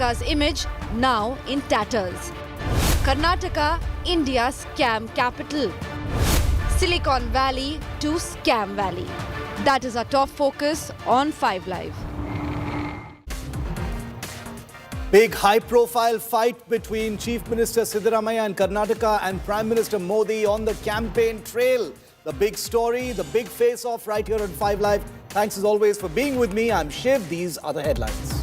Karnataka's image now in tatters. Karnataka, India's scam capital. Silicon Valley to Scam Valley. That is our top focus on 5 Live. Big high-profile fight between Chief Minister Siddaramaiah in Karnataka and Prime Minister Modi on the campaign trail. The big story, the big face-off right here on 5 Live. Thanks as always for being with me. I'm Shiv. These are the headlines.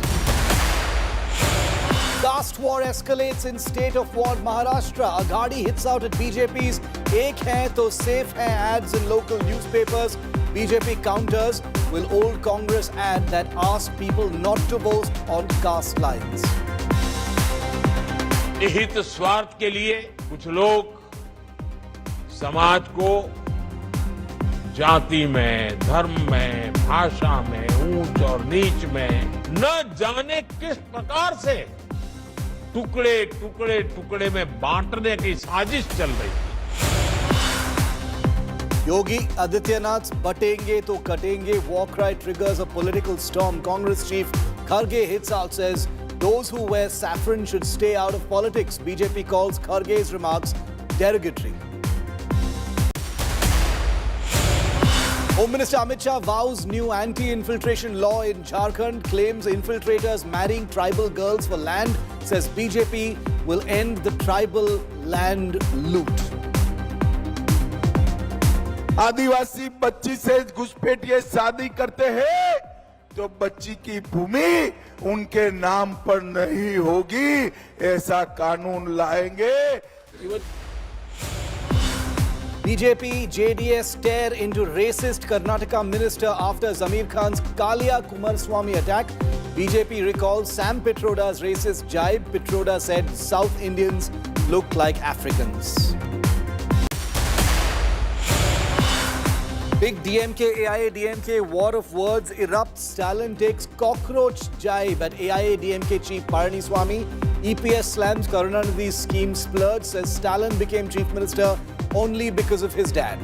Caste war escalates in state of war Maharashtra. Aghadi hits out at BJP's "Ek hai to safe hai" ads in local newspapers. BJP counters. Will old Congress ad that asks people not to vote on caste lines? निहित स्वार्थ के लिए कुछ लोग समाज को जाति में, धर्म में, भाषा में, ऊंच और नीच में न जाने किस प्रकार से टुकड़े टुकड़े टुकड़े में बांटने की साजिश चल रही थी। Yogi Adityanath's "Batenge to Katenge" war cry triggers a political storm. Congress chief Kharge hits out, says those who wear saffron should stay out of politics. BJP calls Kharge's remarks derogatory. Home Minister Amit Shah vows new anti-infiltration law in Jharkhand, claims infiltrators marrying tribal girls for land, says BJP will end the tribal land loot. आदिवासी बच्ची से घुसपैठिए शादी करते हैं तो बच्ची की भूमि उनके नाम पर नहीं होगी, ऐसा कानून लाएंगे। BJP, JDS tear into racist Karnataka minister after Zamir Khan's Kalia Kumaraswamy attack. BJP recalls Sam Pitroda's racist jibe. Pitroda said South Indians look like Africans. Big DMK, AIA DMK war of words erupts. Stalin takes cockroach jibe at AIA DMK chief Palaniswamy. EPS slams Karunanidhi's scheme splurge, says Stalin became chief minister only because of his dad.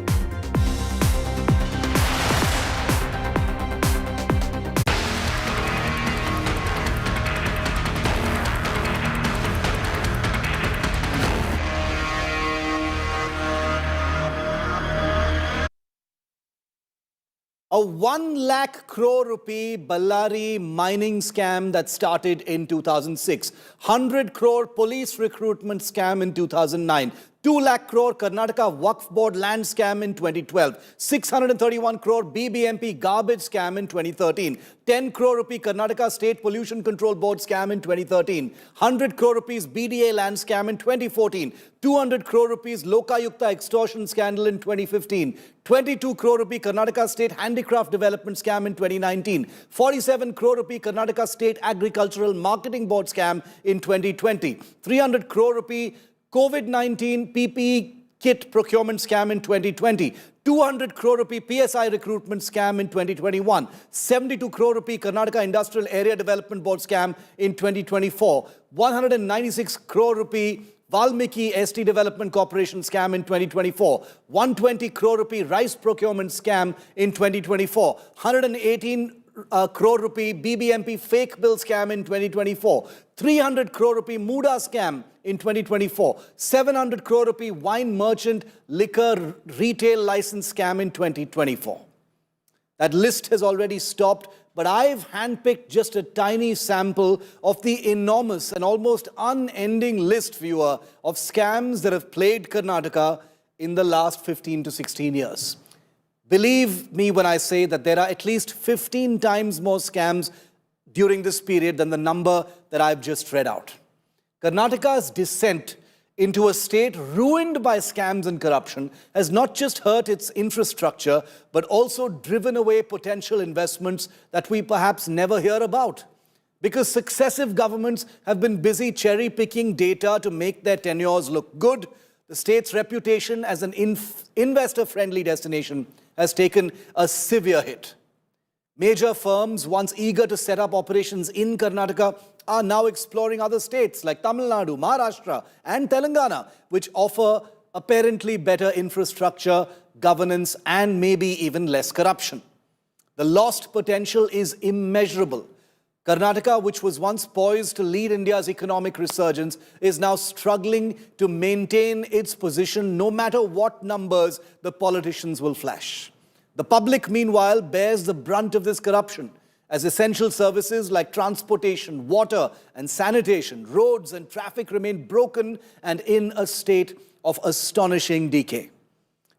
A 1 lakh crore rupee Ballari mining scam that started in 2006. 100 crore police recruitment scam in 2009. 2 lakh crore Karnataka Waqf board land scam in 2012. 631 crore BBMP garbage scam in 2013. 10 crore rupee Karnataka State Pollution Control Board scam in 2013. 100 crore rupees BDA land scam in 2014. 200 crore rupees Lokayukta extortion scandal in 2015. 22 crore rupee Karnataka State Handicraft Development scam in 2019. 47 crore rupee Karnataka State Agricultural Marketing Board scam in 2020. 300 crore rupee COVID-19 PPE kit procurement scam in 2020. 200 crore rupee PSI recruitment scam in 2021. 72 crore rupee Karnataka Industrial Area Development Board scam in 2024. 196 crore rupee Valmiki ST Development Corporation scam in 2024. 120 crore rupee rice procurement scam in 2024. 118 crore rupee BBMP fake bill scam in 2024. 300 crore rupee Muda scam in 2024. 700 crore rupee wine merchant liquor retail license scam in 2024. That list has already stopped, but I've handpicked just a tiny sample of the enormous and almost unending list, viewer, of scams that have plagued Karnataka in the last 15 to 16 years. Believe me when I say that there are at least 15 times more scams during this period than the number that I've just read out. Karnataka's descent into a state ruined by scams and corruption has not just hurt its infrastructure, but also driven away potential investments that we perhaps never hear about. Because successive governments have been busy cherry-picking data to make their tenures look good, the state's reputation as an investor-friendly destination has taken a severe hit. Major firms, once eager to set up operations in Karnataka, are now exploring other states like Tamil Nadu, Maharashtra and Telangana, which offer apparently better infrastructure, governance and maybe even less corruption. The lost potential is immeasurable. Karnataka, which was once poised to lead India's economic resurgence, is now struggling to maintain its position no matter what numbers the politicians will flash. The public, meanwhile, bears the brunt of this corruption, as essential services like transportation, water and sanitation, roads and traffic remain broken and in a state of astonishing decay.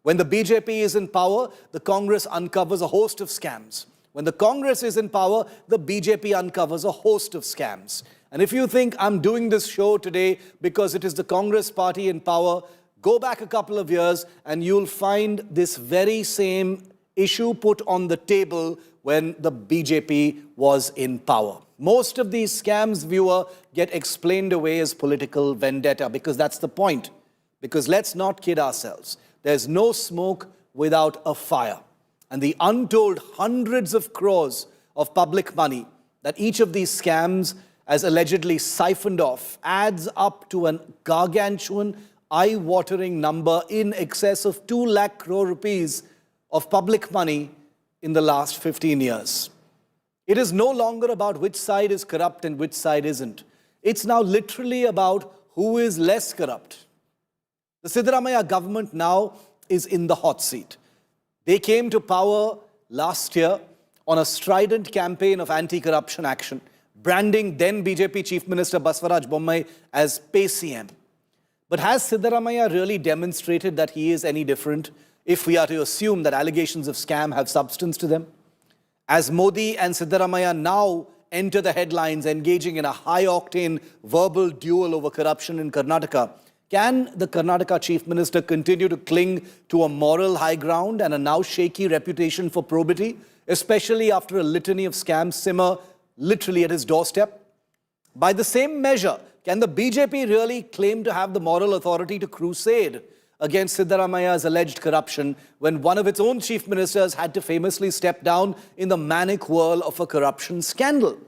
When the BJP is in power, the Congress uncovers a host of scams. When the Congress is in power, the BJP uncovers a host of scams. And if you think I'm doing this show today because it is the Congress party in power, go back a couple of years and you'll find this very same issue put on the table when the BJP was in power. Most of these scams, viewer, get explained away as political vendetta because that's the point. Because let's not kid ourselves. There's no smoke without a fire. And the untold hundreds of crores of public money that each of these scams has allegedly siphoned off adds up to a gargantuan, eye-watering number in excess of 2 lakh crore rupees of public money in the last 15 years. It is no longer about which side is corrupt and which side isn't. It's now literally about who is less corrupt. The Siddaramaiah government now is in the hot seat. They came to power last year on a strident campaign of anti-corruption action, branding then BJP Chief Minister Baswaraj Bommai as PCM. But has Siddaramaiah really demonstrated that he is any different if we are to assume that allegations of scam have substance to them? As Modi and Siddaramaiah now enter the headlines engaging in a high-octane verbal duel over corruption in Karnataka, can the Karnataka Chief Minister continue to cling to a moral high ground and a now shaky reputation for probity, especially after a litany of scams simmer literally at his doorstep? By the same measure, can the BJP really claim to have the moral authority to crusade against Siddaramaiah's alleged corruption when one of its own chief ministers had to famously step down in the manic whirl of a corruption scandal?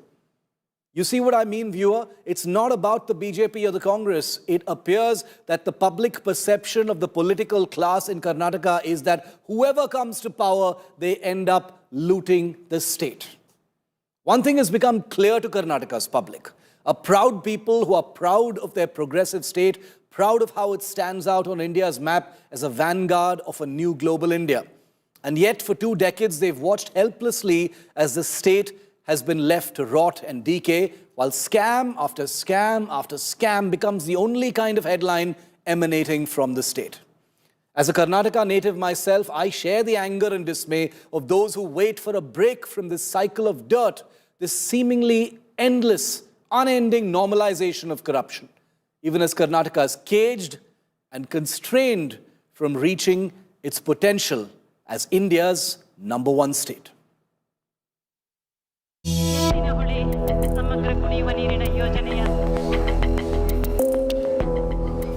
You see what I mean, viewer? It's not about the BJP or the Congress. It appears that the public perception of the political class in Karnataka is that whoever comes to power, they end up looting the state. One thing has become clear to Karnataka's public. A proud people who are proud of their progressive state, proud of how it stands out on India's map as a vanguard of a new global India. And yet, for 2 decades, they've watched helplessly as the state has been left to rot and decay, while scam after scam after scam becomes the only kind of headline emanating from the state. As a Karnataka native myself, I share the anger and dismay of those who wait for a break from this cycle of dirt, this seemingly endless, unending normalization of corruption, even as Karnataka is caged and constrained from reaching its potential as India's #1 state.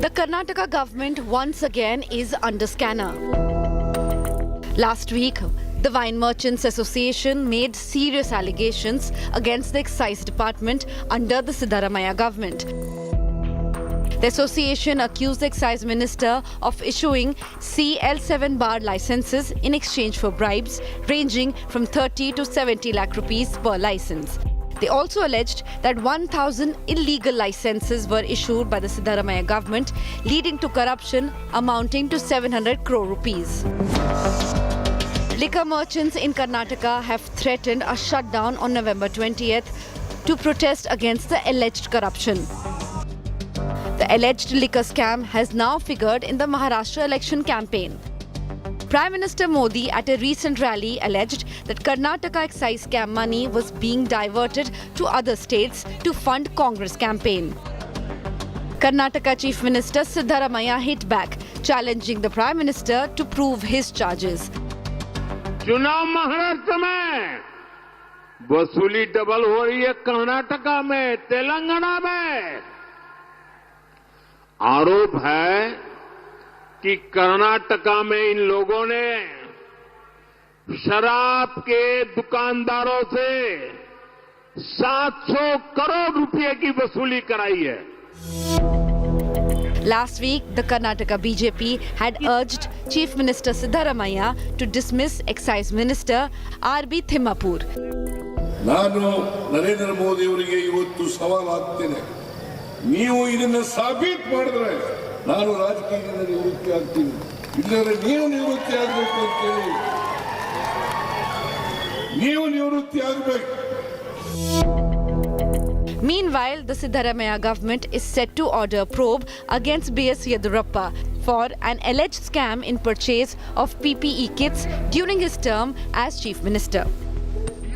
The Karnataka government once again is under scanner. Last week, the Wine Merchants Association made serious allegations against the Excise Department under the Siddaramaiah government. The association accused the Excise Minister of issuing CL7 bar licenses in exchange for bribes ranging from 30 to 70 lakh rupees per license. They also alleged that 1,000 illegal licenses were issued by the Siddaramaiah government, leading to corruption amounting to 700 crore rupees. Liquor merchants in Karnataka have threatened a shutdown on November 20th to protest against the alleged corruption. The alleged liquor scam has now figured in the Maharashtra election campaign. Prime Minister Modi at a recent rally alleged that Karnataka excise scam money was being diverted to other states to fund Congress campaign. Karnataka Chief Minister Siddaramaiah hit back, challenging the Prime Minister to prove his charges. चुनाव महाराष्ट्र में वसूली double हो रही है, कर्नाटका में, तेलंगाना में। आरोप है कि कर्नाटका में इन लोगों ने शराब के दुकानदारों से 700 करोड़ रुपए की वसूली कराई है। Last week, the Karnataka BJP had urged Chief Minister Siddaramaiah to dismiss Excise Minister R.B. Thimmapur. ನಾನು ನರೇಂದ್ರ ಮೋದಿ ಅವರಿಗೆ ಇವತ್ತು ಸವಾಲು ಹಾಕ್ತೇನೆ. ನೀವು ಇದನ್ನ ಸಾಬೀತು ಮಾಡಿದ್ರೆ ನಾನು ರಾಜಕೀಯದಿಂದ ನಿವೃತ್ತಿ ಆಗ್ತೀನಿ, ಇಲ್ಲದ್ರೆ ನೀವು ನಿವೃತ್ತಿ ಆಗಬೇಕು ಅಂತೇಳಿ ನೀವು ನಿವೃತ್ತಿ ಆಗಬೇಕು. Meanwhile, the Siddaramaiah government is set to order probe against B.S. Yedurappa for an alleged scam in purchase of PPE kits during his term as Chief Minister.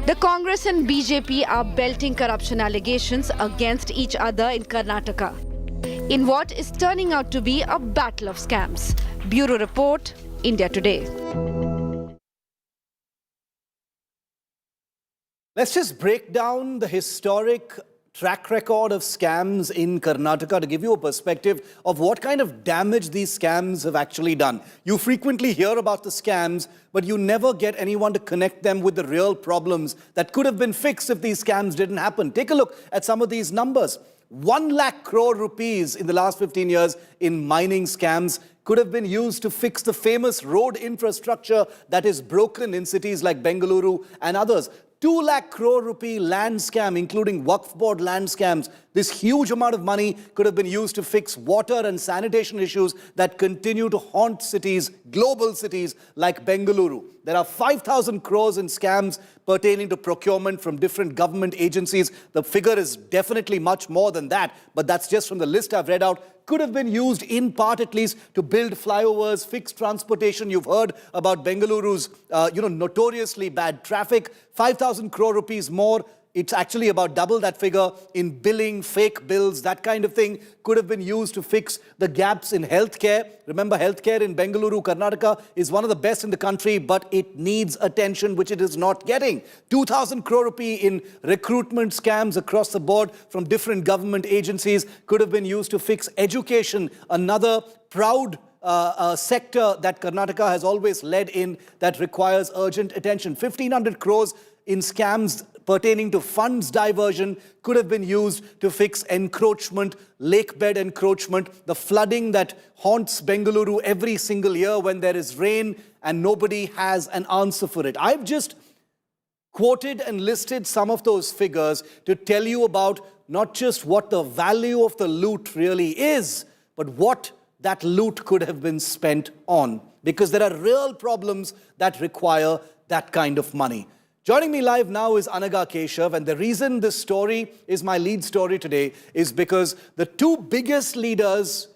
The Congress and BJP are belting corruption allegations against each other in Karnataka, in what is turning out to be a battle of scams. Bureau Report, India Today. Let's just break down the historic track record of scams in Karnataka to give you a perspective of what kind of damage these scams have actually done. You frequently hear about the scams, but you never get anyone to connect them with the real problems that could have been fixed if these scams didn't happen. Take a look at some of these numbers. 1 lakh crore rupees in the last 15 years in mining scams could have been used to fix the famous road infrastructure that is broken in cities like Bengaluru and others. 2 lakh crore rupee land scam, including Waqf board land scams. This huge amount of money could have been used to fix water and sanitation issues that continue to haunt cities, global cities like Bengaluru. There are 5,000 crores in scams pertaining to procurement from different government agencies. The figure is definitely much more than that, but that's just from the list I've read out. Could have been used in part at least to build flyovers, fix transportation. You've heard about Bengaluru's notoriously bad traffic. 5,000 crore rupees more. It's actually about double that figure in billing, fake bills, that kind of thing could have been used to fix the gaps in healthcare. Remember, healthcare in Bengaluru, Karnataka is one of the best in the country, but it needs attention, which it is not getting. 2,000 crore rupee in recruitment scams across the board from different government agencies could have been used to fix education, another proud sector that Karnataka has always led in that requires urgent attention. 1,500 crores in scams pertaining to funds diversion could have been used to fix encroachment, lake bed encroachment, the flooding that haunts Bengaluru every single year when there is rain and nobody has an answer for it. I've just quoted and listed some of those figures to tell you about not just what the value of the loot really is, but what that loot could have been spent on, because there are real problems that require that kind of money. Joining me live now is Anaga Keshav, and the reason this story is my lead story today is because the two biggest leaders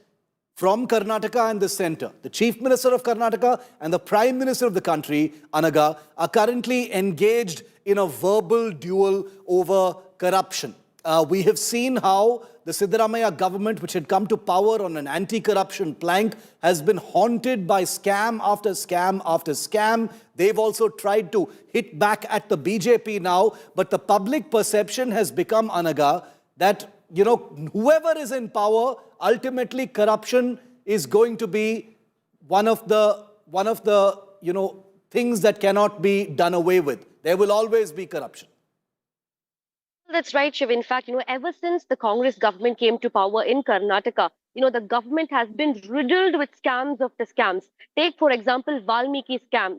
from Karnataka and the centre, the Chief Minister of Karnataka and the Prime Minister of the country, Anaga, are currently engaged in a verbal duel over corruption. We have seen how the Siddaramaiah government, which had come to power on an anti-corruption plank, has been haunted by scam after scam after scam. They've also tried to hit back at the BJP now, but the public perception has become, Anaga, that, whoever is in power, ultimately corruption is going to be one of the things that cannot be done away with. There will always be corruption. That's right, Shiv. In fact, ever since the Congress government came to power in Karnataka, the government has been riddled with scams after scams. Take, for example, Valmiki scam,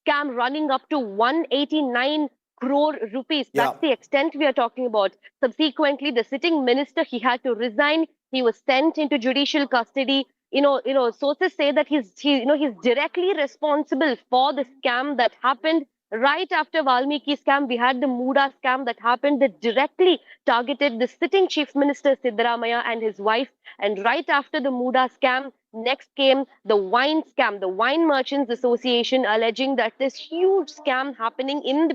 scam running up to 189 crore rupees. That's the extent we are talking about. Subsequently, the sitting minister, he had to resign. He was sent into judicial custody. Sources say that he's directly responsible for the scam that happened. Right after Valmiki scam, we had the Muda scam that happened that directly targeted the sitting Chief Minister Siddaramaiah and his wife. And right after the Muda scam, next came the wine scam, the Wine Merchants Association alleging that this huge scam happening in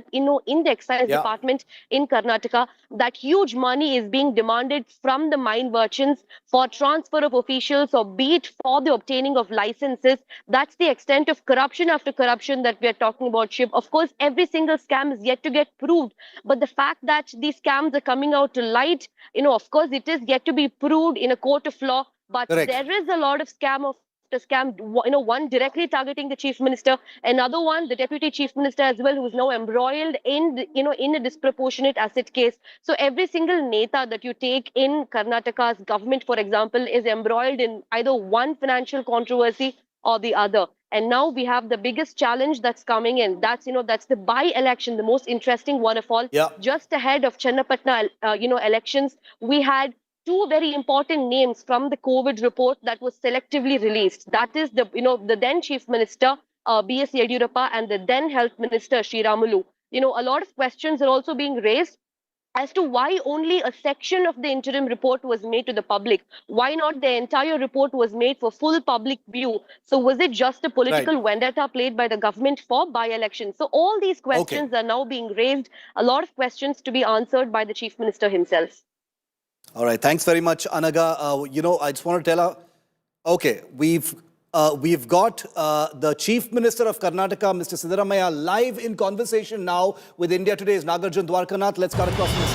the excise department in Karnataka, that huge money is being demanded from the mine merchants for transfer of officials or be it for the obtaining of licenses. That's the extent of corruption after corruption that we are talking about, Shiv. Of course, every single scam is yet to get proved, but the fact that these scams are coming out to light, of course, it is yet to be proved in a court of law. But there is a lot of scam after scam, one directly targeting the Chief Minister, another one, the Deputy Chief Minister as well, who is now embroiled in a disproportionate asset case. So every single Neta that you take in Karnataka's government, for example, is embroiled in either one financial controversy or the other. And now we have the biggest challenge that's coming in. That's, that's the by-election, the most interesting one of all. Yeah. Just ahead of Channapatna, elections, we had two very important names from the COVID report that was selectively released. That is the then Chief Minister, B.S. Yediyurappa, and the then Health Minister, Shiv Aroor. A lot of questions are also being raised as to why only a section of the interim report was made to the public. Why not the entire report was made for full public view? So was it just a political vendetta played by the government for by-elections? So all these questions are now being raised, a lot of questions to be answered by the Chief Minister himself. All right. Thanks very much, Anaga. I just want to tell her, okay, we've got the Chief Minister of Karnataka, Mr. Siddaramaiah, live in conversation now with India Today's Nagarjun Dwarkanath. Let's cut across and listen.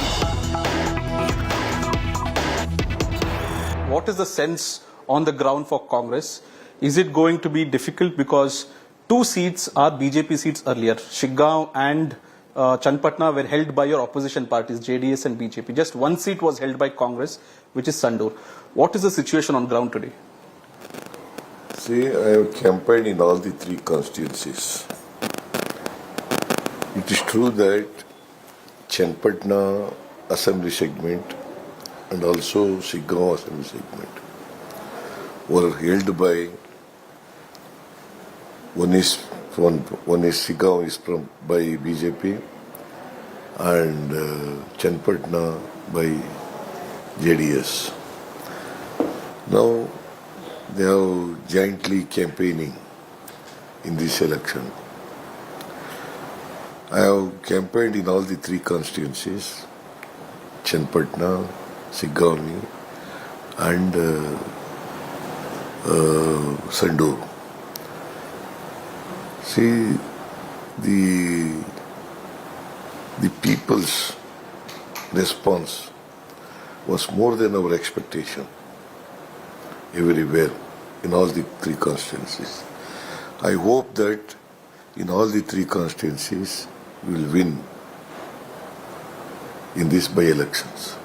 What is the sense on the ground for Congress? Is it going to be difficult because two seats are BJP seats earlier? Shiggaon and Channapatna were held by your opposition parties, JDS and BJP. Just one seat was held by Congress, which is Sandur. What is the situation on ground today? See, I have campaigned in all the three constituencies. It is true that Channapatna assembly segment and also Shiggaon assembly segment were held by one is Shiggaon is by BJP and Channapatna by JDS. Now they are jointly campaigning in this election. I have campaigned in all the three constituencies, Channapatna, Shiggaon and Sandur. See, the people's response was more than our expectation everywhere in all the three constituencies. I hope that in all the three constituencies we will win in these by-elections.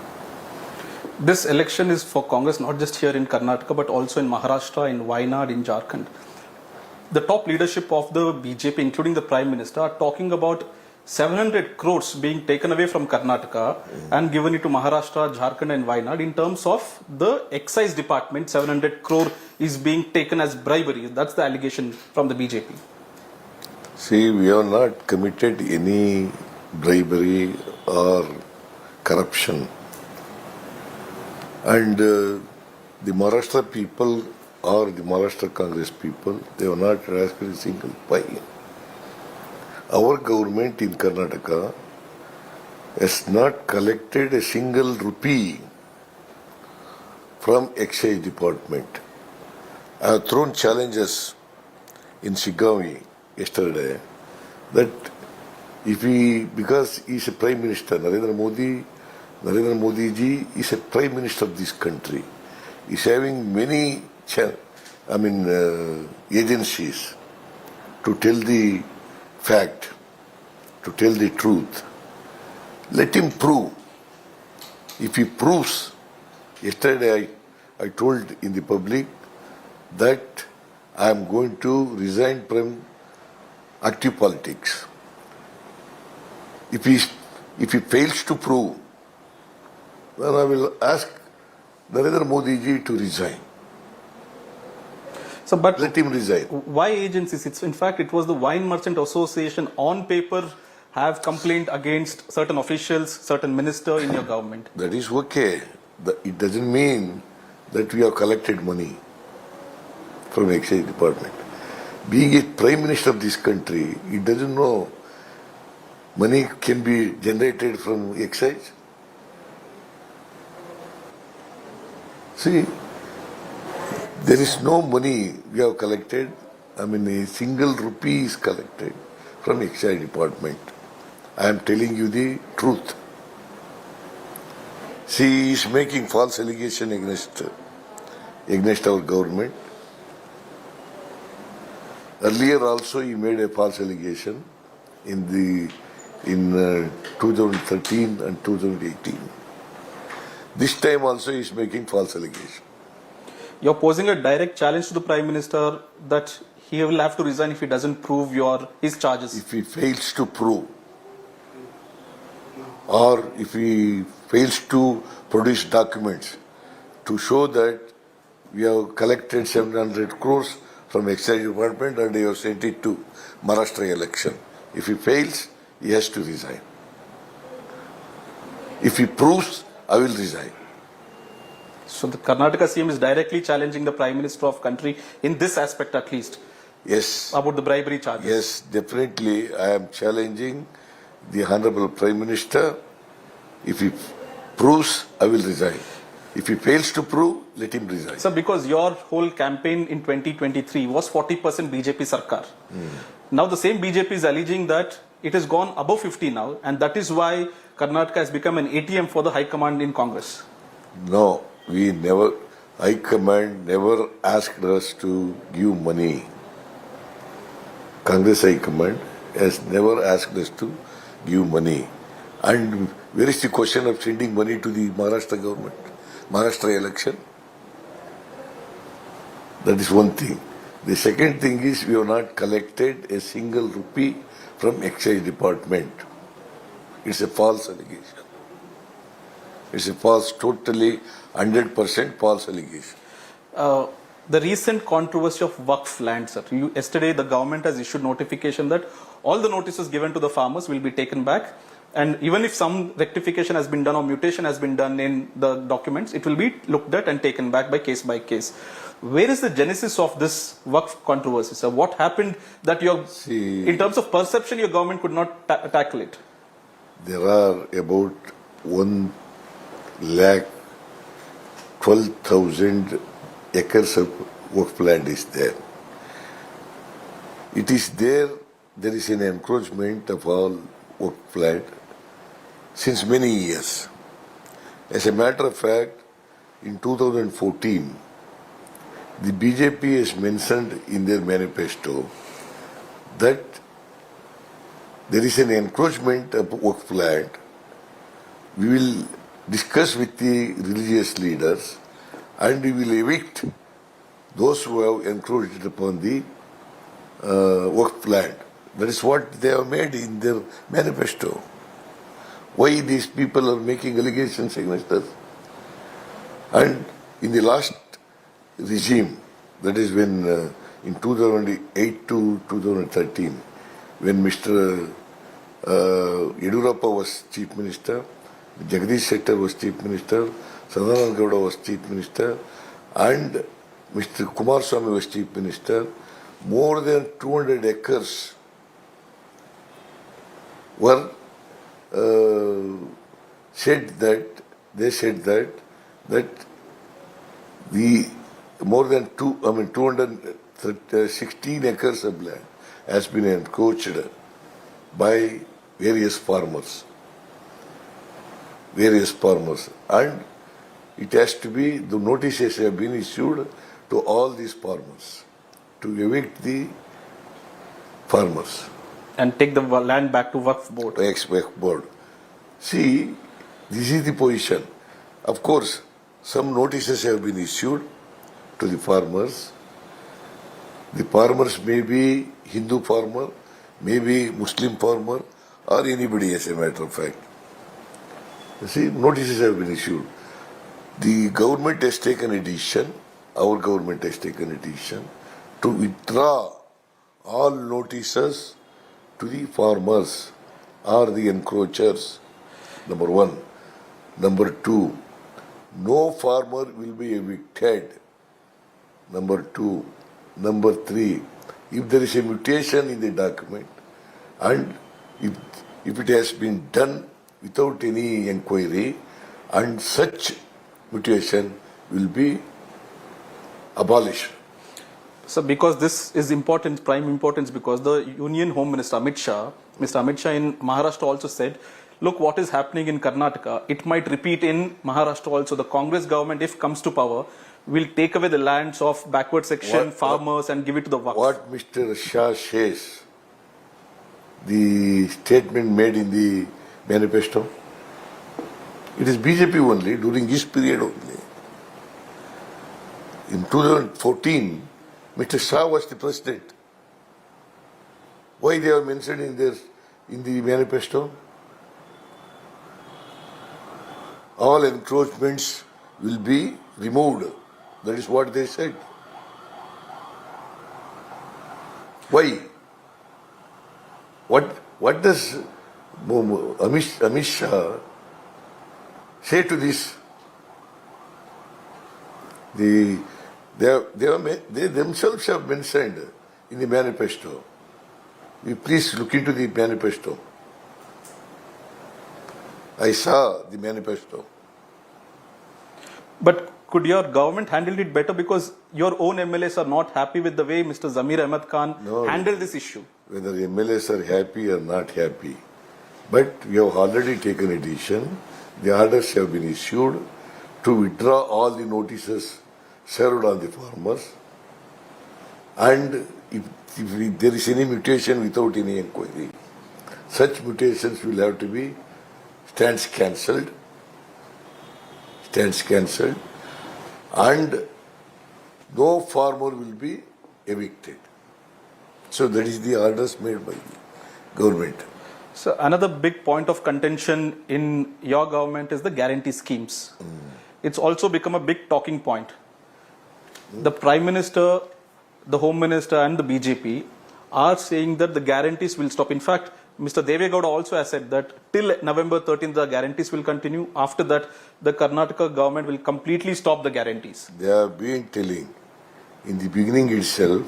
This election is for Congress not just here in Karnataka but also in Maharashtra, in Wayanad, in Jharkhand. The top leadership of the BJP, including the Prime Minister, are talking about 700 crores being taken away from Karnataka and given it to Maharashtra, Jharkhand and Wayanad. In terms of the excise department, 700 crore is being taken as bribery. That's the allegation from the BJP. See, we have not committed any bribery or corruption. And the Maharashtra people or the Maharashtra Congress people, they have not asked a single pie. Our government in Karnataka has not collected a single rupee from excise department. I have thrown challenges in Shiggaon yesterday that because he is a Prime Minister, Narendra Modi ji is a Prime Minister of this country. He is having many agencies to tell the fact, to tell the truth. Let him prove. If he proves, yesterday I told in the public that I am going to resign from active politics. If he fails to prove, then I will ask Narendra Modi ji to resign. So, but let him resign. Why agencies? In fact, it was the Wine Merchant Association on paper have complained against certain officials, certain minister in your government. That is okay. It doesn't mean that we have collected money from excise department. Being a Prime Minister of this country, he doesn't know money can be generated from excise. See, there is no money we have collected. A single rupee is collected from excise department. I am telling you the truth. She is making false allegation against our government. Earlier also he made a false allegation in 2013 and 2018. This time also he is making false allegation. You're posing a direct challenge to the Prime Minister that he will have to resign if he doesn't prove his charges. If he fails to prove, or if he fails to produce documents to show that we have collected 700 crores from Excise Department and they have sent it to Maharashtra election. If he fails, he has to resign. If he proves, I will resign. So the Karnataka CM is directly challenging the Prime Minister of country in this aspect at least. Yes. About the bribery charges. Yes, definitely I am challenging the Honorable Prime Minister. If he proves, I will resign. If he fails to prove, let him resign. So because your whole campaign in 2023 was 40% BJP Sarkar. Now the same BJP is alleging that it has gone above 50 now, and that is why Karnataka has become an ATM for the High Command in Congress. No, High Command never asked us to give money. Congress High Command has never asked us to give money. And where is the question of sending money to the Maharashtra government? Maharashtra election? That is one thing. The second thing is we have not collected a single rupee from Excise Department. It's a false allegation. It's a false, totally 100% false allegation. The recent controversy of Waqf land, sir. Yesterday the government has issued notification that all the notices given to the farmers will be taken back, and even if some rectification has been done or mutation has been done in the documents, it will be looked at and taken back by case. Where is the genesis of this Waqf controversy, sir? What happened that in terms of perception, your government could not tackle it? There are about 1,12,000 acres of Waqf land is there. It is there is an encroachment of all Waqf land since many years. As a matter of fact, in 2014, the BJP has mentioned in their manifesto that there is an encroachment of Waqf land. We will discuss with the religious leaders and we will evict those who have encroached upon the Waqf land. That is what they have made in their manifesto. Why these people are making allegations against us? And in the last regime, that is when in 2008 to 2013, when Mr. Yedurappa was Chief Minister, Jagdish Shettar was Chief Minister, Sadananda Gowda was Chief Minister, and Mr. Kumaraswamy was Chief Minister, more than 200 acres were said that the more than 216 acres of land has been encroached by various farmers, and it has to be, the notices have been issued to all these farmers to evict the farmers and take the land back to Waqf board. Waqf board. See, this is the position. Of course, some notices have been issued to the farmers. The farmers may be Hindu farmer, may be Muslim farmer, or anybody, as a matter of fact. You see, notices have been issued. The government has taken a decision, our government has taken a decision to withdraw all notices to the farmers or the encroachers, number one. Number two, no farmer will be evicted. Number two. Number three, if there is a mutation in the document and if it has been done without any inquiry, and such mutation will be abolished. So because this is important, prime importance, because the Union Home Minister Mr. Amit Shah in Maharashtra also said, look what is happening in Karnataka, it might repeat in Maharashtra also. The Congress government, if comes to power, will take away the lands of backward section farmers and give it to the Waqf. What Mr. Shah says, the statement made in the manifesto, it is BJP only, during this period only. In 2014, Mr. Shah was the president. Why they are mentioned in the manifesto? All encroachments will be removed. That is what they said. Why? What does Amit Shah say to this? They themselves have mentioned in the manifesto. You please look into the manifesto. I saw the manifesto. But could your government handle it better because your own MLAs are not happy with the way Mr. Zamir Ahmed Khan handled this issue? Whether MLAs are happy or not happy. But we have already taken a decision. The orders have been issued to withdraw all the notices served on the farmers. And if there is any mutation without any inquiry, such mutations will have to be stands cancelled, and no farmer will be evicted. So that is the orders made by the government. So another big point of contention in your government is the guarantee schemes. It's also become a big talking point. The Prime Minister, the Home Minister and the BJP are saying that the guarantees will stop. In fact, Mr. Deve Gowda also has said that till November 13th, the guarantees will continue. After that, the Karnataka government will completely stop the guarantees. They have been telling in the beginning itself,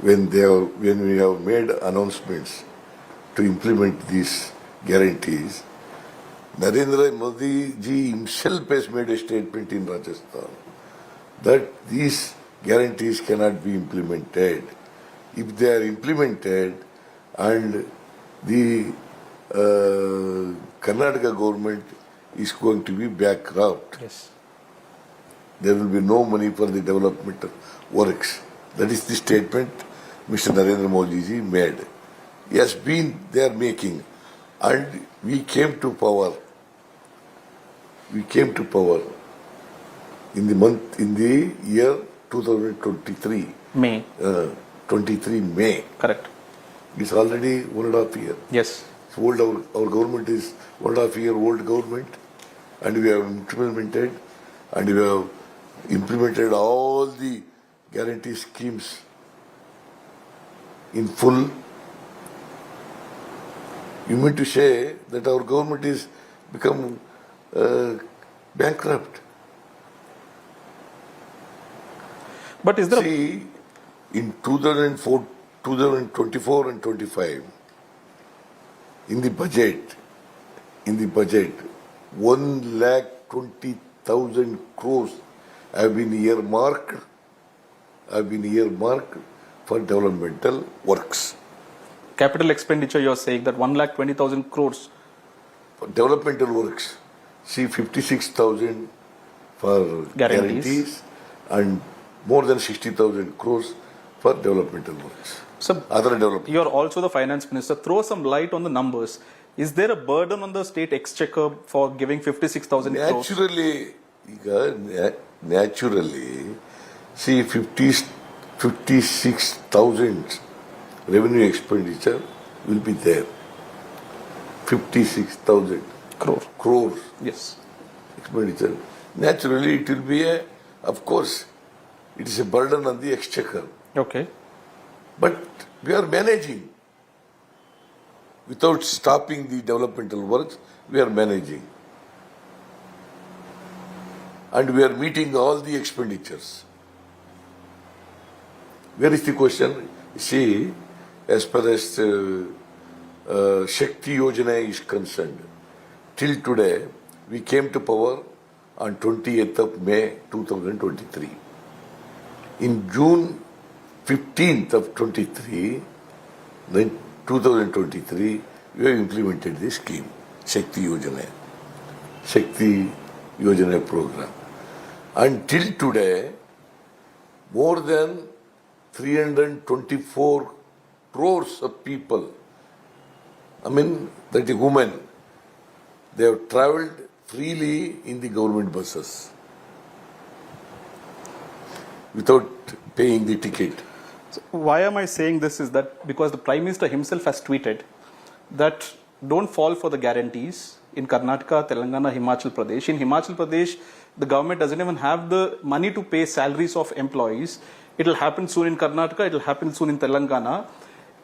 when we have made announcements to implement these guarantees, Narendra Modi ji himself has made a statement in Rajasthan that these guarantees cannot be implemented. If they are implemented and the Karnataka government is going to be bankrupt. Yes. There will be no money for the development works. That is the statement Mr. Narendra Modi ji made. He has been there making, and we came to power. We came to power in the year 2023. May. 23 May. Correct. It's already 1.5 years. Yes. It's old, our government is 1.5 year old government, and we have implemented all the guarantee schemes in full. You mean to say that our government is become bankrupt? But is there See, in 2024 and 25, in the budget, 1,20,000 crores have been earmarked for developmental works. capital expenditure, you are saying that 1,20,000 crores. For developmental works, see 56,000 for guarantees and more than 60,000 crores for developmental works. So, other development. you are also the finance minister. Throw some light on the numbers. Is there a burden on the state exchequer for giving 56,000 crores? Naturally, see 56,000 revenue expenditure will be there. 56,000 crores. Yes. Expenditure. Naturally, it will be of course, it is a burden on the exchequer. Okay. But we are managing. Without stopping the developmental works, we are managing. And we are meeting all the expenditures. Where is the question? See, as far as Shakti Yojana is concerned, till today, we came to power on 28th of May 2023. In June 15th of 2023, we have implemented this scheme, Shakti Yojana program. Until today, more than 324 crores of people, that is women, they have travelled freely in the government buses without paying the ticket. So why am I saying this is that because the Prime Minister himself has tweeted that don't fall for the guarantees in Karnataka, Telangana, Himachal Pradesh. In Himachal Pradesh, the government doesn't even have the money to pay salaries of employees. It will happen soon in Karnataka, it will happen soon in Telangana.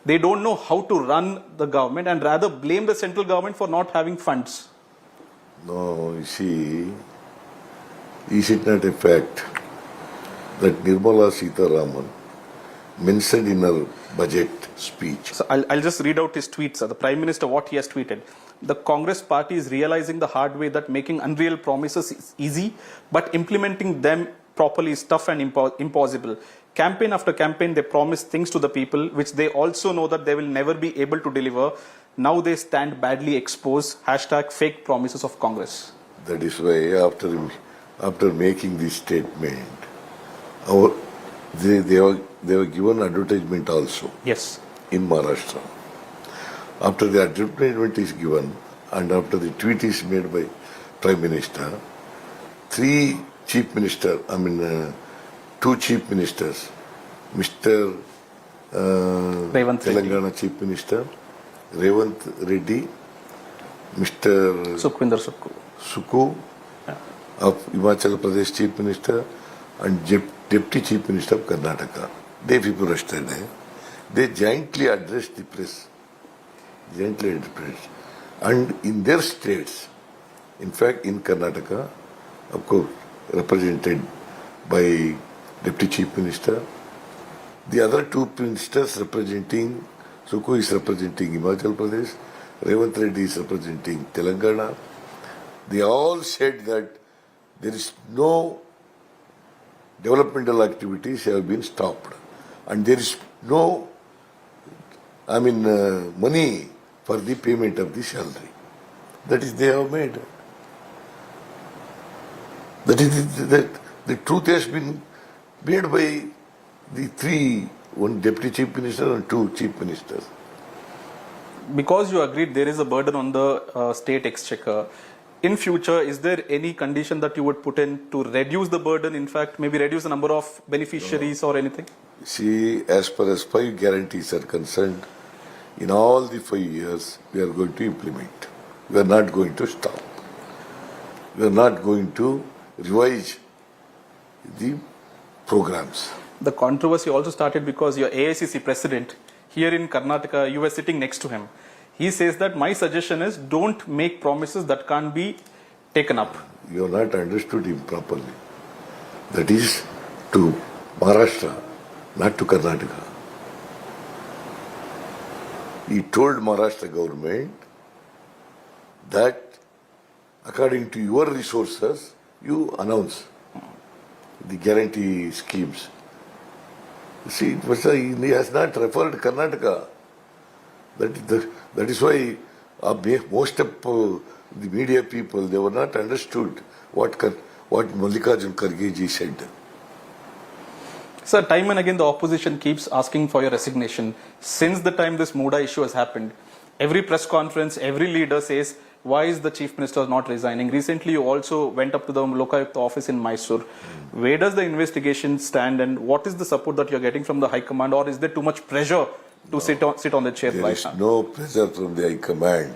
They don't know how to run the government and rather blame the central government for not having funds. No, you see, is it not a fact that Nirmala Sitharaman mentioned in her budget speech? So I'll just read out his tweets. The Prime Minister, what he has tweeted. The Congress party is realizing the hard way that making unreal promises is easy, but implementing them properly is tough and impossible. Campaign after campaign, they promise things to the people, which they also know that they will never be able to deliver. Now they stand badly exposed. # fake promises of Congress. That is why after making this statement, they were given advertisement also. Yes. In Maharashtra. After the advertisement is given and after the tweet is made by Prime Minister, two Chief Ministers, Mr. Telangana Chief Minister, Revant Reddy, Mr. Sukhwinder Sukhu of Himachal Pradesh Chief Minister and Deputy Chief Minister of Karnataka. They people rested. They jointly addressed the press. And in their states, in fact in Karnataka, of course, represented by Deputy Chief Minister, the other two ministers representing, Sukhu is representing Himachal Pradesh, Revant Reddy is representing Telangana. They all said that there is no developmental activities have been stopped and there is no money for the payment of the salary. That is they have made. That is the truth has been made by the one Deputy Chief Minister and two Chief Ministers. Because you agreed there is a burden on the state exchequer, in future, is there any condition that you would put in to reduce the burden, in fact, maybe reduce the number of beneficiaries or anything? See, as far as 5 guarantees are concerned, in all the 5 years, we are going to implement. We are not going to stop. We are not going to revise the programs. The controversy also started because your AICC president here in Karnataka, you were sitting next to him. He says that my suggestion is don't make promises that can't be taken up. You have not understood him properly. That is to Maharashtra, not to Karnataka. He told Maharashtra government that according to your resources, you announce the guarantee schemes. See, he has not referred Karnataka. That is why most of the media people, they were not understood what Mallikarjun Kharge ji said. Sir, time and again the opposition keeps asking for your resignation. Since the time this Muda issue has happened, every press conference, every leader says, why is the Chief Minister not resigning? Recently, you also went up to the Lokayukta office in Mysore. Where does the investigation stand and what is the support that you're getting from the High Command, or is there too much pressure to sit on the chair right now? There is no pressure from the High Command.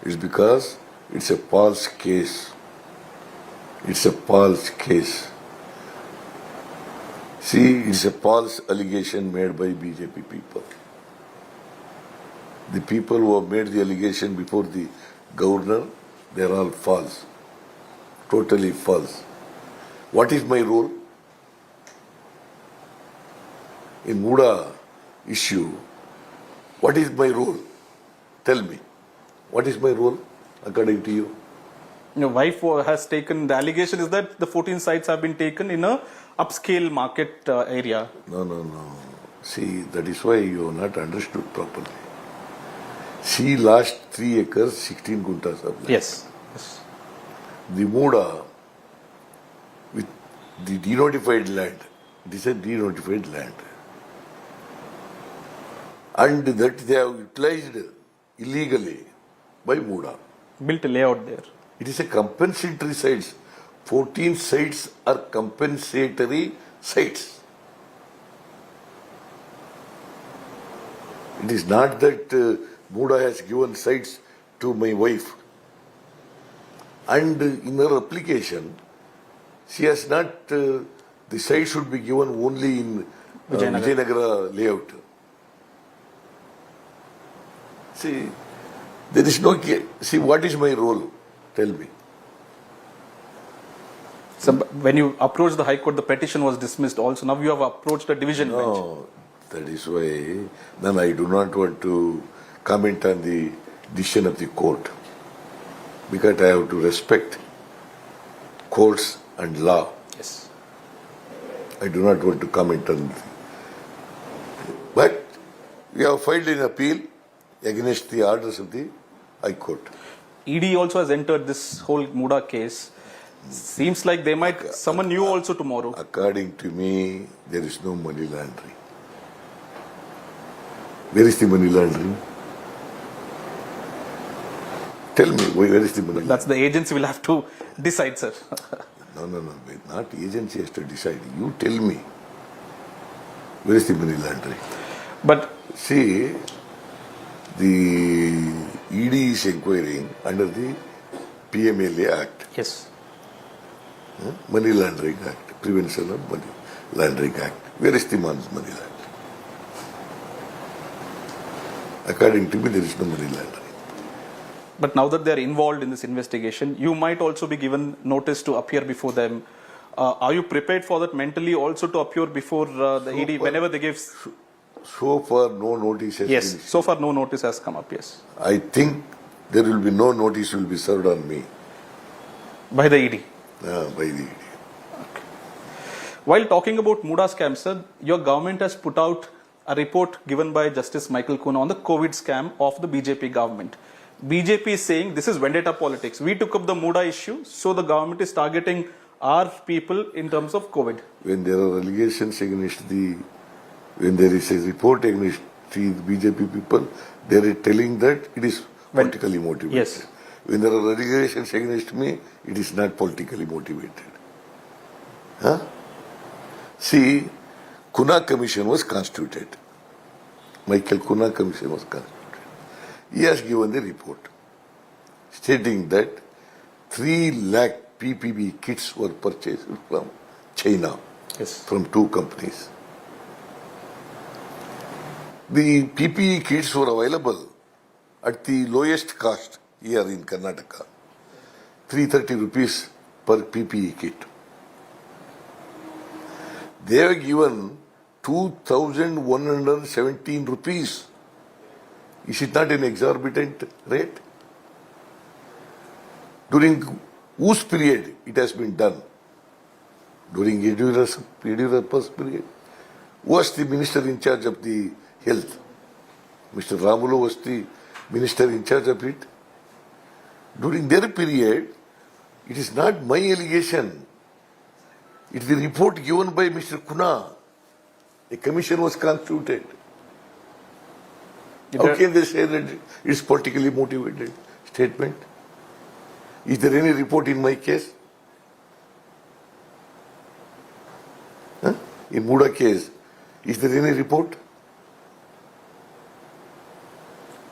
It's because it's a false case. It's a false case. See, it's a false allegation made by BJP people. The people who have made the allegation before the governor, they are all false. Totally false. What is my role? In Muda issue, what is my role? Tell me. What is my role according to you? Your wife has taken, the allegation is that the 14 sites have been taken in a upscale market area. No. See, that is why you have not understood properly. See, last 3 acres, 16 guntas of land. Yes. The Muda, with the denotified land, it is a denotified land. And that they have utilized illegally by Muda. Built a layout there. It is a compensatory sites. 14 sites are compensatory sites. It is not that Muda has given sites to my wife. And in her application, she has not, the site should be given only in Vijayanagar layout. See, there is no, see, what is my role? Tell me. So when you approached the High Court, the petition was dismissed also. Now you have approached the division bench. No, that is why then I do not want to comment on the decision of the court, because I have to respect courts and law. Yes. I do not want to comment on it. But we have filed an appeal against the orders of the High Court. ED also has entered this whole Muda case. Seems like they might summon you also tomorrow. According to me, there is no money laundering. Where is the money laundering? Tell me, where is the money laundering? That's the agency will have to decide, sir. No, not agency has to decide. You tell me, where is the money laundering? But See, the ED is inquiring under the PMLA Act, yes, Money Laundering Act, Prevention of Money Laundering Act. Where is the money laundering? According to me, there is no money laundering. but now that they are involved in this investigation, you might also be given notice to appear before them. Are you prepared for that mentally also to appear before the ED whenever they give? So far, no notice has Yes, been. so far no notice has come up, yes. I think there will be no notice will be served on me By the ED. by the ED. While talking about Muda scam, sir, your government has put out a report given by Justice Michael Kuna on the COVID scam of the BJP government. BJP is saying this is vendetta politics. We took up the Muda issue, so the government is targeting our people in terms of COVID. When there are allegations against when there is a report against the BJP people, they are telling that it is politically motivated. Yes. When there are allegations against me, it is not politically motivated. Huh? See, Kuna Commission was constituted. Michael Kuna Commission was constituted. He has given the report stating that 3 lakh PPE kits were purchased from China, Yes. from 2 companies. The PPE kits were available at the lowest cost here in Karnataka, 330 rupees per PPE kit. They have given 2,117 rupees. Is it not an exorbitant rate? During whose period it has been done? During Yediyurappa's period. Who was the minister in charge of the health? Mr. Ramulu was the minister in charge of it. During their period, it is not my allegation. It is the report given by Mr. Kuna. A commission was constituted. How can they say that it is politically motivated statement? Is there any report in my case? Huh? In Muda case, is there any report?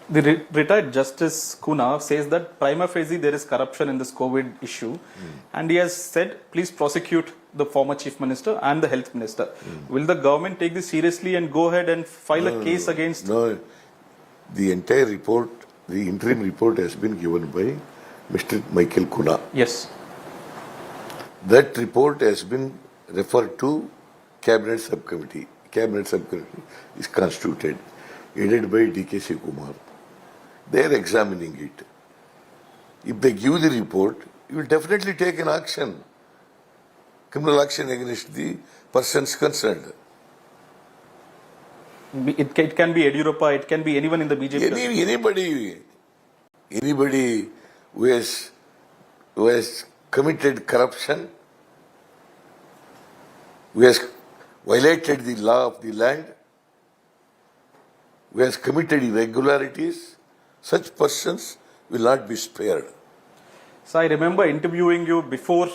The retired Justice Kuna says that prima facie there is corruption in this COVID issue, and he has said, please prosecute the former Chief Minister and the Health Minister. Will the government take this seriously and go ahead and file a case against? No, the entire report, the interim report has been given by Mr. Michael Kuna. Yes. That report has been referred to Cabinet Subcommittee. Cabinet Subcommittee is constituted, headed by D.K. Kumar. They are examining it. If they give the report, you will definitely take an action, criminal action against the persons concerned. It can be Yediyurappa, it can be anyone in the BJP. Anybody who has committed corruption, who has violated the law of the land, who has committed irregularities, such persons will not be spared. So I remember interviewing you before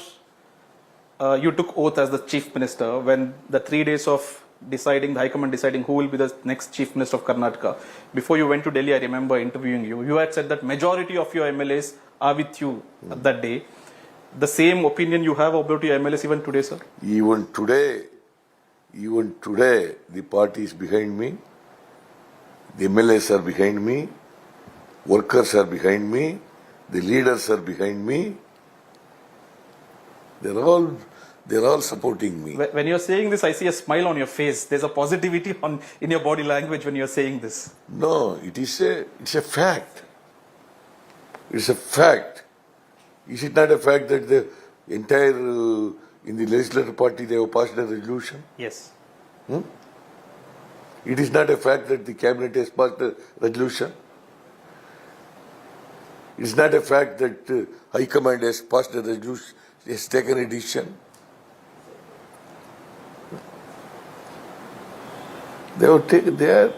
you took oath as the Chief Minister when the 3 days of deciding, the High Command deciding who will be the next Chief Minister of Karnataka. Before you went to Delhi, I remember interviewing you. You had said that majority of your MLAs are with you that day. The same opinion you have about your MLAs even today, sir? Even today, the party is behind me. The MLAs are behind me. Workers are behind me. The leaders are behind me. They're all supporting me. When you're saying this, I see a smile on your face. There's a positivity in your body language when you're saying this. No, it's a fact. It's a fact. Is it not a fact that the entire, in the legislative party, they have passed a resolution? Yes. It is not a fact that the cabinet has passed a resolution. It is not a fact that High Command has passed a resolution, has taken a decision. They are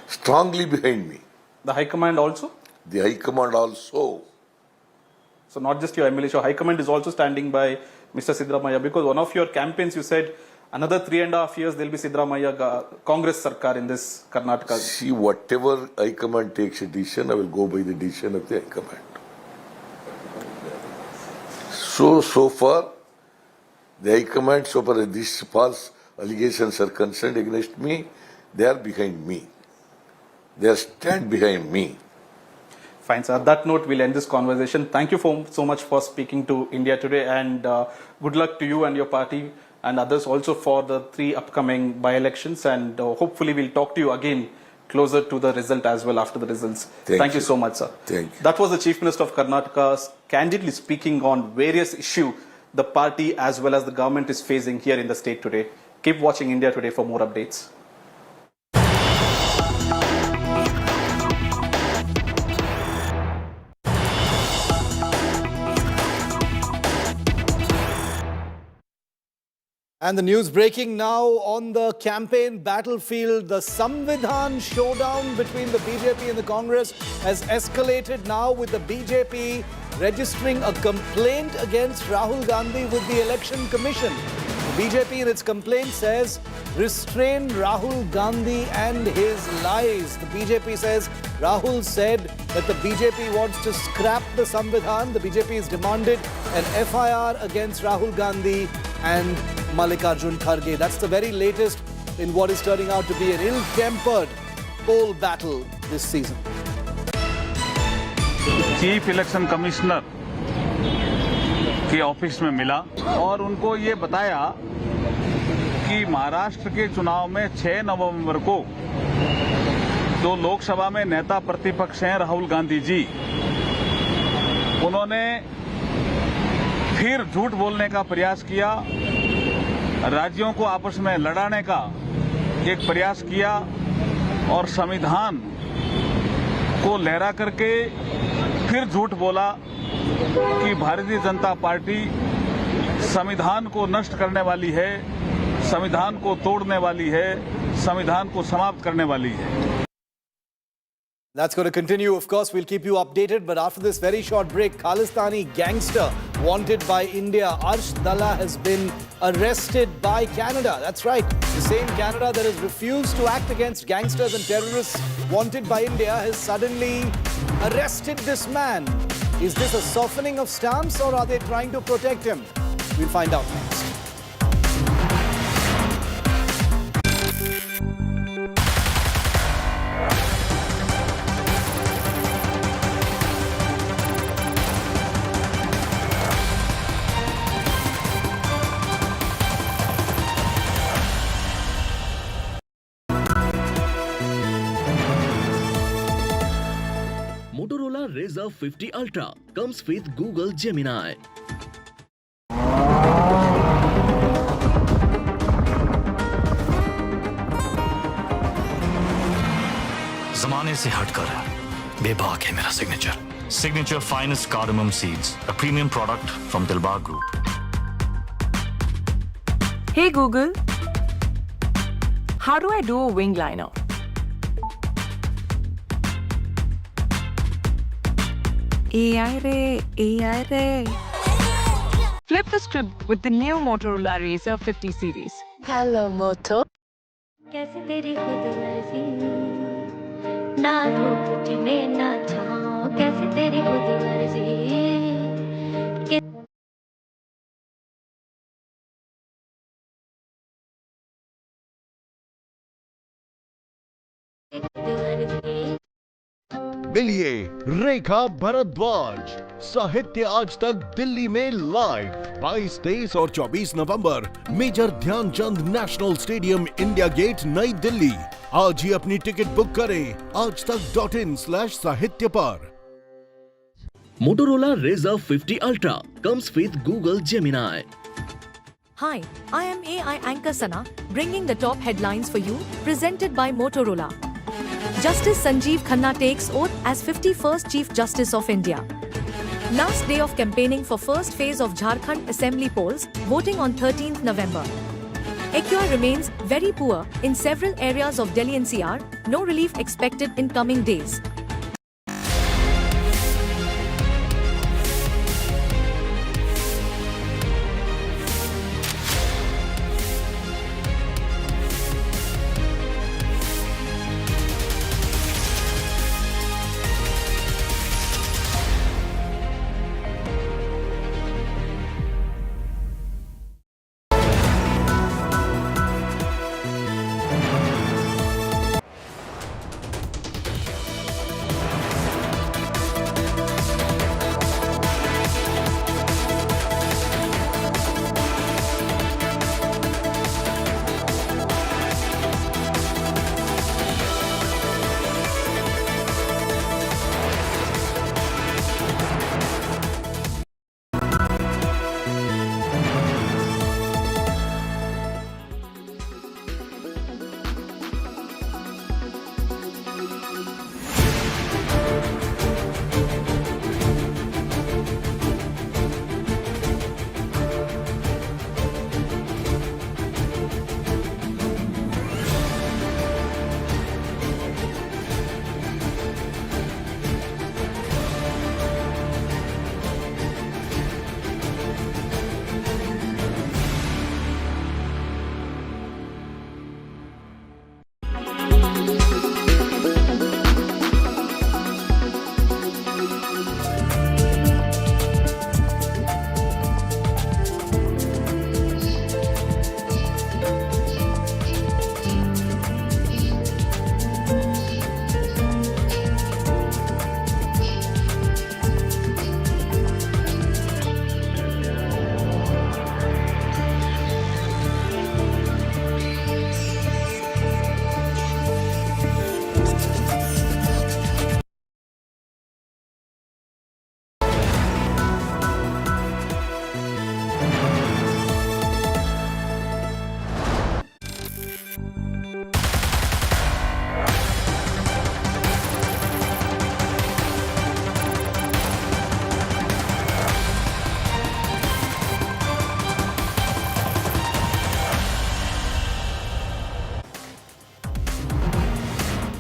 strongly behind me. The High Command also? The High Command also. So not just your MLA, your High Command is also standing by Mr. Siddaramaiah, because one of your campaigns you said another 3.5 years there will be Siddaramaiah Congress Sarkar in this Karnataka. See, whatever High Command takes a decision, I will go by the decision of the High Command. So far, the High Command, so far as these false allegations are concerned against me, they are behind me. They are stand behind me. Fine, sir. On that note, we'll end this conversation. Thank you so much for speaking to India Today, and good luck to you and your party and others also for the 3 upcoming by-elections, and hopefully we'll talk to you again closer to the result as well after the results. Thank you so much, sir. Thank you. That was the Chief Minister of Karnataka candidly speaking on various issues the party as well as the government is facing here in the state today. Keep watching India Today for more updates. And the news breaking now on the campaign battlefield. The Samvidhan showdown between the BJP and the Congress has escalated now, with the BJP registering a complaint against Rahul Gandhi with the Election Commission. The BJP in its complaint says, restrain Rahul Gandhi and his lies. The BJP says Rahul said that the BJP wants to scrap the Samvidhan. The BJP has demanded an FIR against Rahul Gandhi and Mallikarjun Kharge. That's the very latest in what is turning out to be an ill-tempered poll battle this season. Chief election commissioner के office में मिला और उनको ये बताया कि महाराष्ट्र के चुनाव में 6 नवंबर को जो लोकसभा में नेता प्रतिपक्ष हैं राहुल गांधी जी, उन्होंने फिर झूठ बोलने का प्रयास किया, राज्यों को आपस में लड़ाने का एक प्रयास किया और संविधान को लहरा करके फिर झूठ बोला कि भारतीय जनता पार्टी संविधान को नष्ट करने वाली है, संविधान को तोड़ने वाली है, संविधान को समाप्त करने वाली है. That's going to continue. Of course, we'll keep you updated. But after this very short break, Khalistani gangster wanted by India, Arsh Dalla, has been arrested by Canada. That's right. The same Canada that has refused to act against gangsters and terrorists wanted by India has suddenly arrested this man. Is this a softening of stance, or are they trying to protect him? We'll find out next. Motorola Razr 50 Ultra comes with Google Gemini. ज़माने से हटकर बेबाक है मेरा Signature finest cardamom seeds, a premium product from Dilbar Group. Hey Google, how do I do a wing liner? AI Ray. Flip the script with the new Motorola Razr 50 series. Hello, Moto. कैसे तेरी खुद मर्जी ना धूप में ना छाँव कैसे तेरी खुद मर्जी मिलिए रेखा भरद्वाज साहित्य आज तक दिल्ली में लाइव 22, 23 और 24 नवंबर major Dhyanchand national stadium India gate New Delhi. आज ही अपनी टिकट बुक करें aajtak.in/sahitya पर। Motorola Razr 50 Ultra comes with Google Gemini. Hi, I am AI anchor Sana, bringing the top headlines for you, presented by Motorola. Justice Sanjeev Khanna takes oath as 51st Chief Justice of India. Last day of campaigning for first phase of Jharkhand Assembly polls, voting on 13th November. AQI remains very poor in several areas of Delhi NCR, no relief expected in coming days.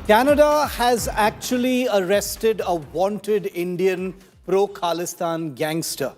Canada has actually arrested a wanted Indian pro-Khalistan gangster.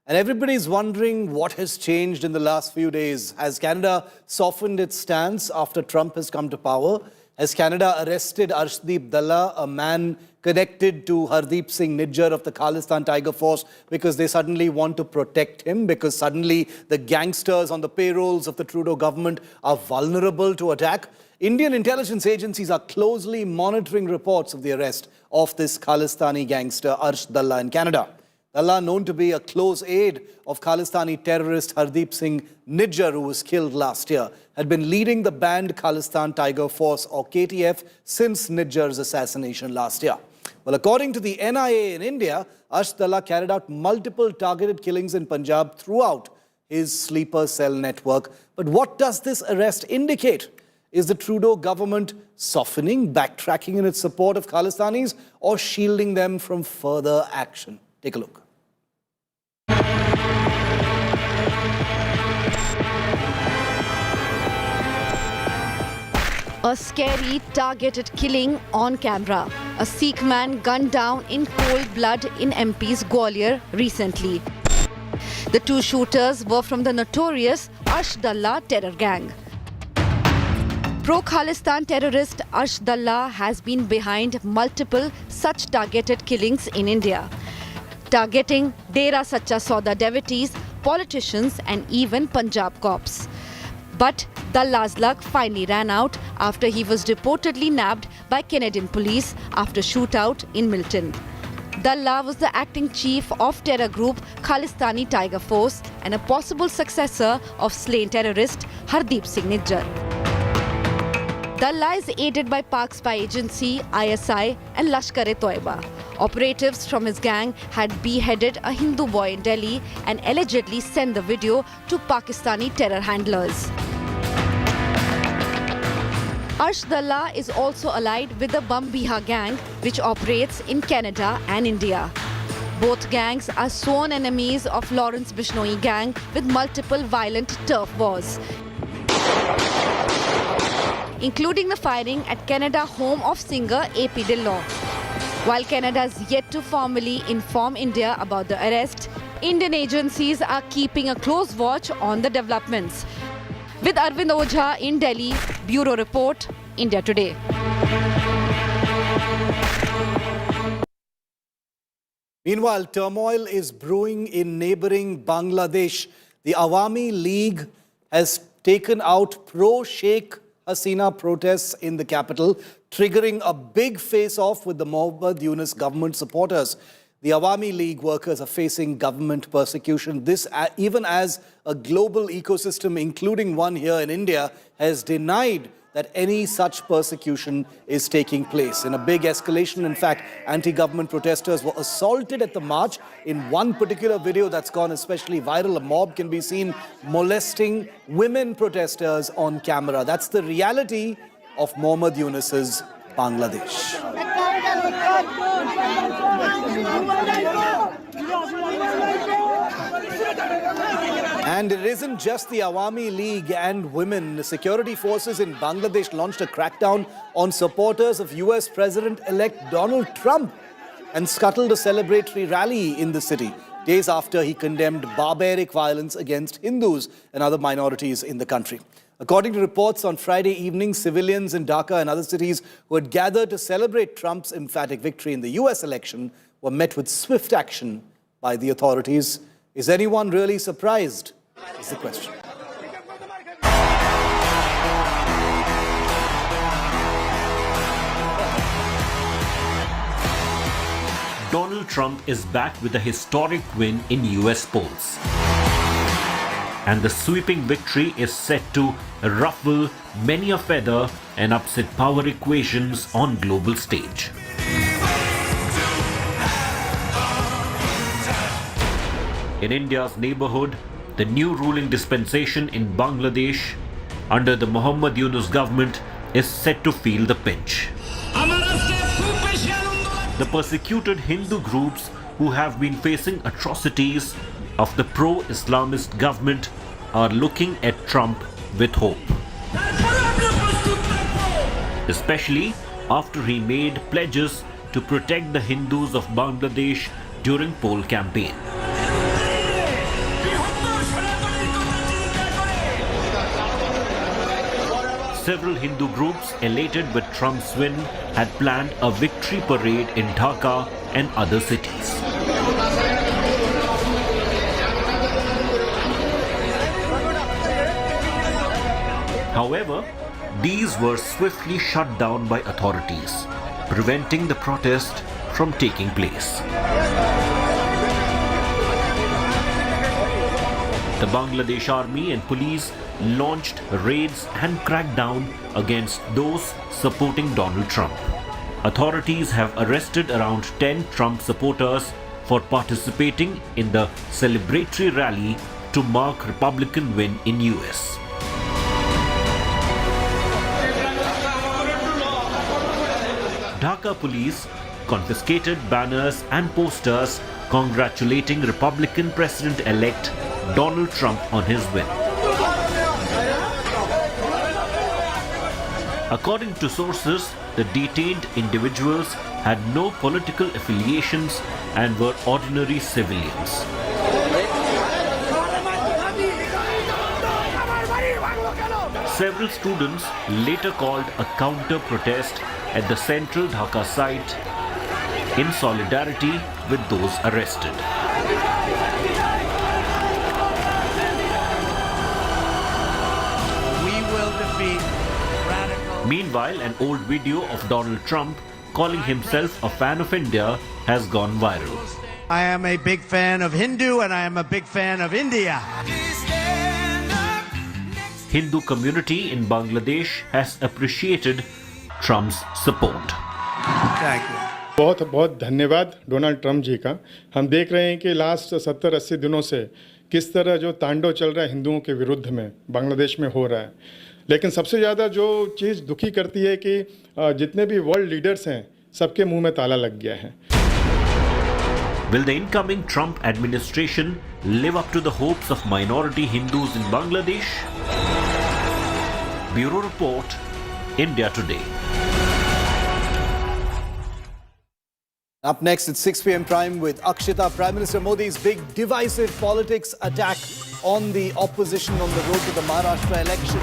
And everybody's wondering what has changed in the last few days. Has Canada softened its stance after Trump has come to power? Has Canada arrested Arshdeep Dalla, a man connected to Hardeep Singh Nijjar of the Khalistan Tiger Force, because they suddenly want to protect him, because suddenly the gangsters on the payrolls of the Trudeau government are vulnerable to attack? Indian intelligence agencies are closely monitoring reports of the arrest of this Khalistani gangster, Arsh Dalla, in Canada. Dalla, known to be a close aide of Khalistani terrorist Hardeep Singh Nijjar, who was killed last year, had been leading the banned Khalistan Tiger Force, or KTF, since Nijjar's assassination last year. Well, according to the NIA in India, Arsh Dalla carried out multiple targeted killings in Punjab throughout his sleeper cell network. But what does this arrest indicate? Is the Trudeau government softening, backtracking in its support of Khalistanis, or shielding them from further action? Take a look. A scary targeted killing on camera. A Sikh man gunned down in cold blood in MP's Gwalior recently. The two shooters were from the notorious Arsh Dalla terror gang. Pro-Khalistan terrorist Arsh Dalla has been behind multiple such targeted killings in India, targeting Dera Sacha Sauda devotees, politicians and even Punjab cops. But Dalla's luck finally ran out after he was reportedly nabbed by Canadian police after shootout in Milton. Dalla was the acting chief of terror group Khalistani Tiger Force and a possible successor of slain terrorist Hardeep Singh Nijjar. Dalla is aided by Pak spy agency ISI and Lashkar-e-Toiba. Operatives from his gang had beheaded a Hindu boy in Delhi and allegedly sent the video to Pakistani terror handlers. Arsh Dalla is also allied with the Bambiha gang, which operates in Canada and India. Both gangs are sworn enemies of Lawrence Bishnoi gang with multiple violent turf wars, including the firing at Canada home of singer AP Dillon. While Canada has yet to formally inform India about the arrest, Indian agencies are keeping a close watch on the developments. With Arvind Ojha in Delhi, Bureau Report, India Today. Meanwhile, turmoil is brewing in neighboring Bangladesh. The Awami League has taken out pro-Sheikh Hasina protests in the capital, triggering a big face-off with the Mohammad Yunus government supporters. The Awami League workers are facing government persecution. This even as a global ecosystem, including one here in India, has denied that any such persecution is taking place. In a big escalation, in fact, anti-government protesters were assaulted at the march. In one particular video that's gone especially viral, a mob can be seen molesting women protesters on camera. That's the reality of Mohammad Yunus's Bangladesh. And it isn't just the Awami League and women. The security forces in Bangladesh launched a crackdown on supporters of US President-elect Donald Trump and scuttled a celebratory rally in the city, days after he condemned barbaric violence against Hindus and other minorities in the country. According to reports on Friday evening, civilians in Dhaka and other cities who had gathered to celebrate Trump's emphatic victory in the US election were met with swift action by the authorities. Is anyone really surprised? Is the question. Donald Trump is back with a historic win in US polls. And the sweeping victory is set to ruffle many a feather and upset power equations on global stage. In India's neighborhood, the new ruling dispensation in Bangladesh under the Muhammad Yunus government is set to feel the pinch. The persecuted Hindu groups who have been facing atrocities of the pro-Islamist government are looking at Trump with hope. Especially after he made pledges to protect the Hindus of Bangladesh during poll campaign. Several Hindu groups elated with Trump's win had planned a victory parade in Dhaka and other cities. However, these were swiftly shut down by authorities, preventing the protest from taking place. The Bangladesh army and police launched raids and cracked down against those supporting Donald Trump. Authorities have arrested around 10 Trump supporters for participating in the celebratory rally to mark Republican win in US. Dhaka police confiscated banners and posters congratulating Republican President-elect Donald Trump on his win. According to sources, the detained individuals had no political affiliations and were ordinary civilians. Several students later called a counter-protest at the central Dhaka site in solidarity with those arrested. We will defeat radical. Meanwhile, an old video of Donald Trump calling himself a fan of India has gone viral. I am a big fan of Hindu and I am a big fan of India. Hindu community in Bangladesh has appreciated Trump's support. Thank you. बहुत बहुत धन्यवाद Donald Trump जी का। हम देख रहे हैं कि last 70-80 दिनों से किस तरह जो तांडव चल रहा है हिंदुओं के विरुद्ध में बांग्लादेश में हो रहा है। लेकिन सबसे ज़्यादा जो चीज़ दुखी करती है कि जितने भी वर्ल्ड लीडर्स हैं सबके मुंह में ताला लग गया है। Will the incoming Trump administration live up to the hopes of minority Hindus in Bangladesh? Bureau Report, India Today. Up next at 6 p.m. Prime with Akshita, Prime Minister Modi's big divisive politics attack on the opposition on the road to the Maharashtra election.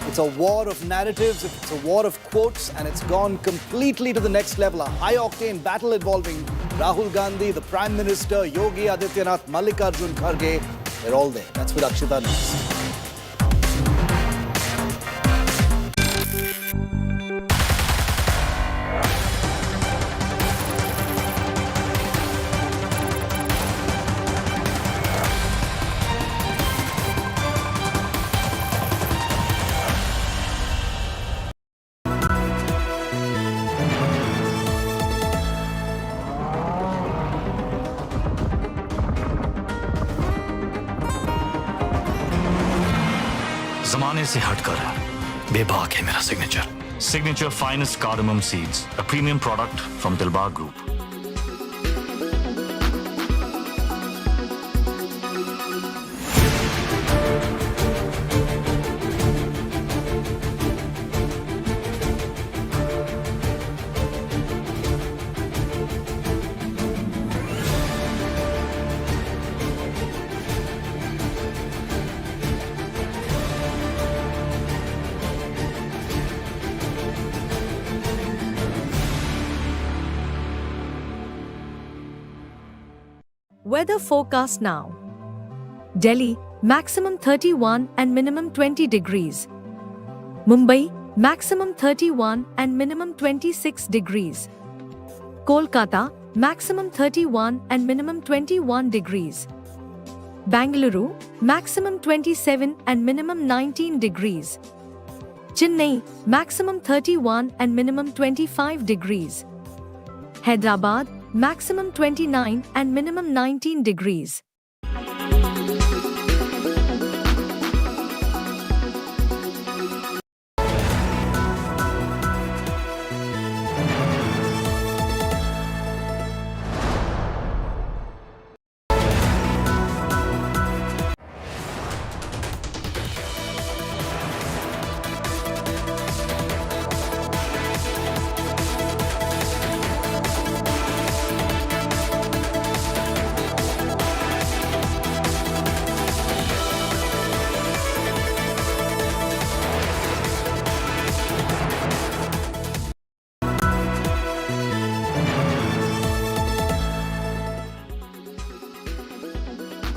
It's a war of narratives, it's a war of quotes, and it's gone completely to the next level. A high-octane battle involving Rahul Gandhi, the Prime Minister, Yogi Adityanath, Mallikarjun Kharge. They're all there. That's with Akshita next. जमाने से हटकर बेबाक है मेरा signature. Signature finest cardamom seeds, a premium product from Dalla Group. Weather forecast now. Delhi, maximum 31 and minimum 20 degrees. Mumbai, maximum 31 and minimum 26 degrees. Kolkata, maximum 31 and minimum 21 degrees. Bangalore, maximum 27 and minimum 19 degrees. Chennai, maximum 31 and minimum 25 degrees. Hyderabad, maximum 29 and minimum 19 degrees.